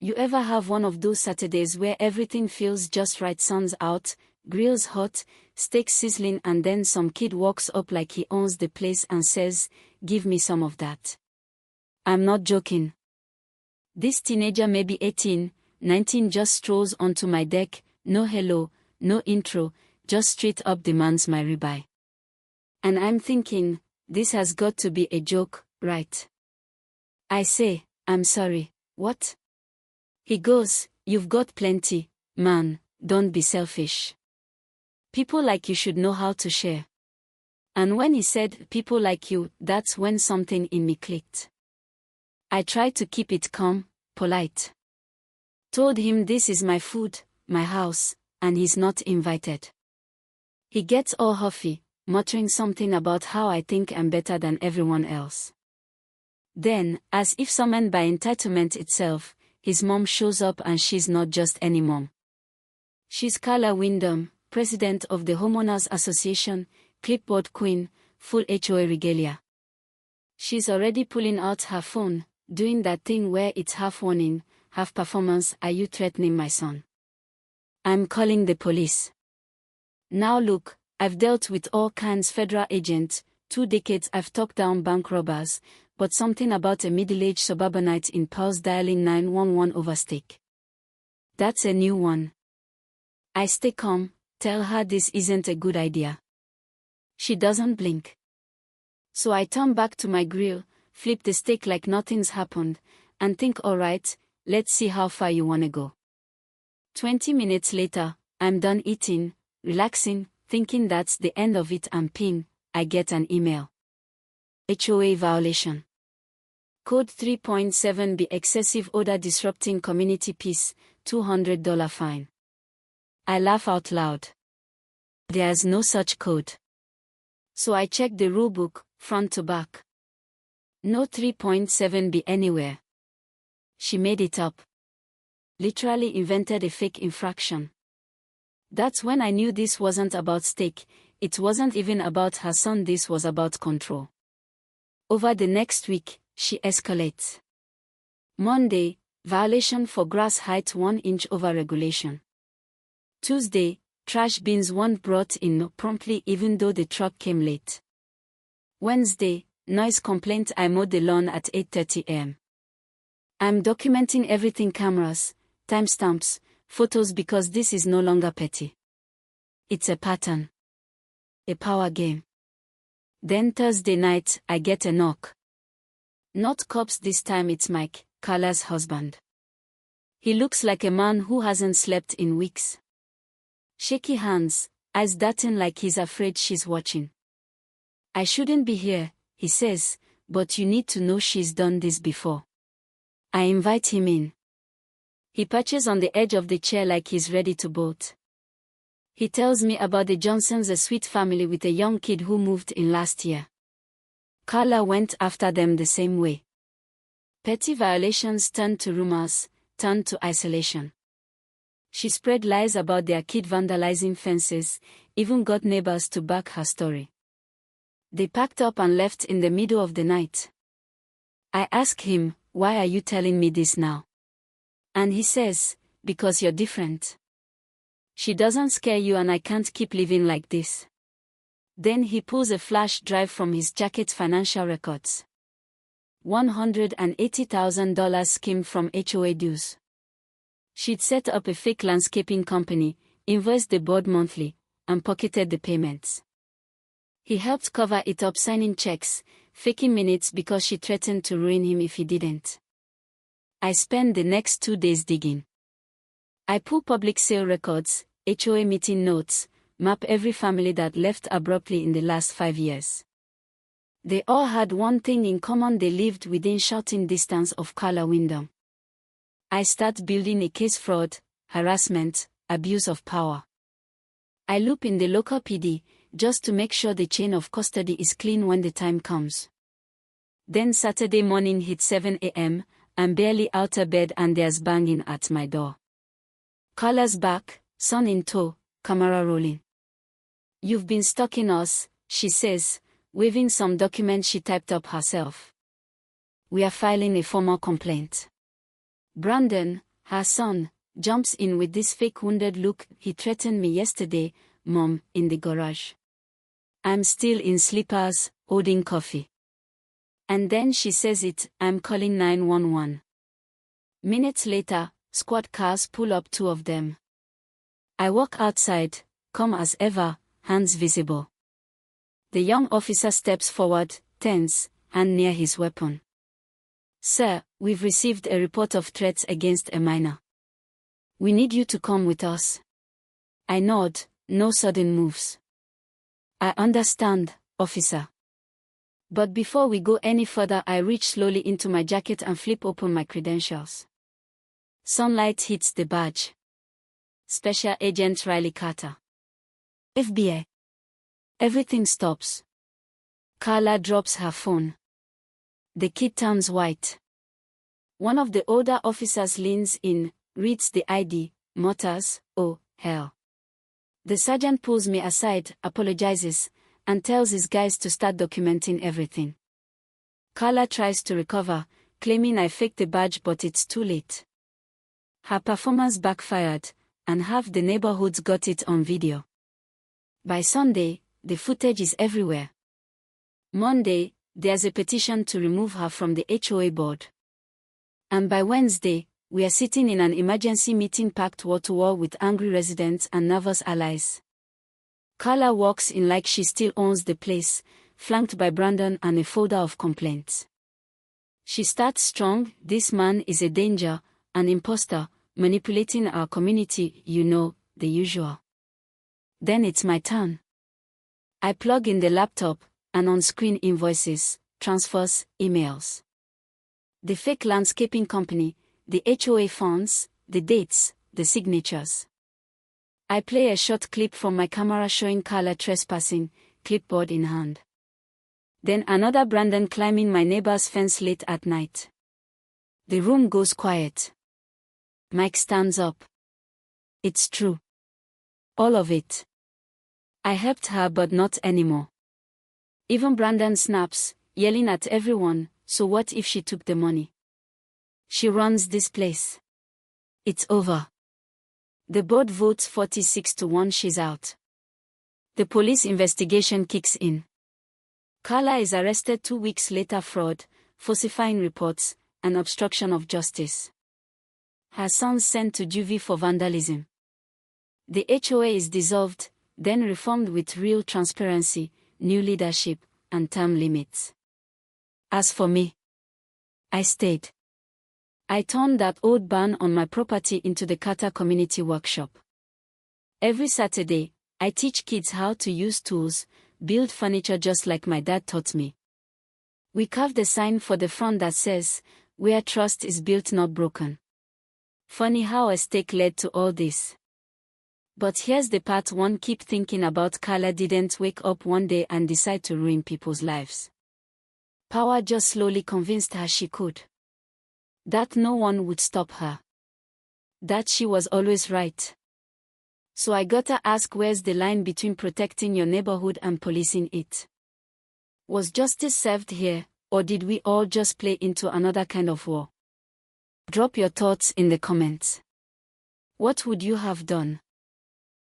You ever have one of those Saturdays where everything feels just right? Sun's out, grill's hot, steaks sizzling, and then some kid walks up like he owns the place and says, "Give me some of that." I'm not joking. This teenager, maybe 18, 19, just strolls onto my deck, no hello, no intro, just straight up demands my ribeye. And I'm thinking, this has got to be a joke, right? I say, "I'm sorry, what?" He goes, "You've got plenty, man, don't be selfish. People like you should know how to share." And when he said, "people like you," that's when something in me clicked. I tried to keep it calm, polite. Told him this is my food, my house, and he's not invited. He gets all huffy, muttering something about how I think I'm better than everyone else. Then, as if summoned by entitlement itself, his mom shows up, and she's not just any mom. She's Carla Wyndham, president of the Homeowners Association, clipboard queen, full HOA regalia. She's already pulling out her phone, doing that thing where it's half warning, half performance. "Are you threatening my son?" "I'm calling the police." Now look, I've dealt with all kinds, federal agents, 2 decades, I've talked down bank robbers, but something about a middle-aged suburbanite in Pulse dialing 911 over steak. That's a new one. I stay calm, tell her this isn't a good idea. She doesn't blink. So I turn back to my grill, flip the steak like nothing's happened, and think, alright, let's see how far you wanna go. 20 minutes later, I'm done eating, relaxing, thinking that's the end of it, and ping, I get an email. HOA violation. Code 3.7b, excessive odor disrupting community peace, $200 fine. I laugh out loud. There's no such code. So I check the rulebook, front to back. No 3.7b anywhere. She made it up. Literally invented a fake infraction. That's when I knew this wasn't about steak, it wasn't even about her son, this was about control. Over the next week, she escalates. Monday, violation for grass height 1 inch over regulation. Tuesday, trash bins weren't brought in promptly even though the truck came late. Wednesday, noise complaint, I mowed the lawn at 8:30 am. I'm documenting everything, cameras, timestamps, photos, because this is no longer petty. It's a pattern. A power game. Then Thursday night, I get a knock. Not cops this time, it's Mike, Carla's husband. He looks like a man who hasn't slept in weeks. Shaky hands, eyes darting like he's afraid she's watching. "I shouldn't be here," he says, "but you need to know she's done this before." I invite him in. He perches on the edge of the chair like he's ready to bolt. He tells me about the Johnsons, a sweet family with a young kid who moved in last year. Carla went after them the same way. Petty violations turned to rumors, turned to isolation. She spread lies about their kid vandalizing fences, even got neighbors to back her story. They packed up and left in the middle of the night. I ask him, "Why are you telling me this now?" And he says, "Because you're different. She doesn't scare you and I can't keep living like this." Then he pulls a flash drive from his jacket's financial records. $180,000 skimmed from HOA dues. She'd set up a fake landscaping company, invoiced the board monthly, and pocketed the payments. He helped cover it up, signing checks, faking minutes because she threatened to ruin him if he didn't. I spend the next 2 days digging. I pull public sale records, HOA meeting notes, map every family that left abruptly in the last 5 years. They all had one thing in common: they lived within shouting distance of Carla Wyndham. I start building a case: fraud, harassment, abuse of power. I loop in the local PD, just to make sure the chain of custody is clean when the time comes. Then Saturday morning hits 7 a.m., I'm barely out of bed and there's banging at my door. Carla's back, son in tow, camera rolling. "You've been stalking us," she says, waving some document she typed up herself. "We are filing a formal complaint." Brandon, Her son jumps in with this fake wounded look. He threatened me yesterday, Mom, in the garage. I'm still in slippers, holding coffee. And then she says I'm calling 911. Minutes later, squad cars pull up, 2 of them. I walk outside, calm as ever, hands visible. The young officer steps forward, tense, hand near his weapon. Sir, we've received a report of threats against a minor. We need you to come with us. I nod, no sudden moves. I understand, officer. But before we go any further, I reach slowly into my jacket and flip open my credentials. Sunlight hits the badge. Special Agent Riley Carter. FBI. Everything stops. Carla drops her phone. The kid turns white. One of the older officers leans in, reads the ID, mutters, "Oh, hell." The sergeant pulls me aside, apologizes, and tells his guys to start documenting everything. Carla tries to recover, claiming I faked the badge, but it's too late. Her performance backfired, and half the neighborhood's got it on video. By Sunday, the footage is everywhere. Monday, there's a petition to remove her from the HOA board. And by Wednesday, we are sitting in an emergency meeting packed wall to wall with angry residents and nervous allies. Carla walks in like she still owns the place, flanked by Brandon and a folder of complaints. She starts strong. This man is a danger, an imposter, manipulating our community, the usual. Then it's my turn. I plug in the laptop, and on-screen invoices, transfers, emails. The fake landscaping company, the HOA funds, the dates, the signatures. I play a short clip from my camera showing Carla trespassing, clipboard in hand. Then another Brandon climbing my neighbor's fence late at night. The room goes quiet. Mike stands up. It's true. All of it. I helped her, but not anymore. Even Brandon snaps, yelling at everyone, so what if she took the money? She runs this place. It's over. The board votes 46-1, she's out. The police investigation kicks in. Carla is arrested 2 weeks later, fraud, falsifying reports, and obstruction of justice. Her son's sent to juvie for vandalism. The HOA is dissolved, then reformed with real transparency, new leadership, and term limits. As for me, I stayed. I turned that old barn on my property into the Carter Community Workshop. Every Saturday, I teach kids how to use tools, build furniture just like my dad taught me. We carved a sign for the front that says, "Where trust is built, not broken." Funny how a stake led to all this. But here's the part one keep thinking about. Carla didn't wake up one day and decide to ruin people's lives. Power just slowly convinced her she could. That no one would stop her. That she was always right. So I gotta ask, where's the line between protecting your neighborhood and policing it? Was justice served here, or did we all just play into another kind of war? Drop your thoughts in the comments. What would you have done?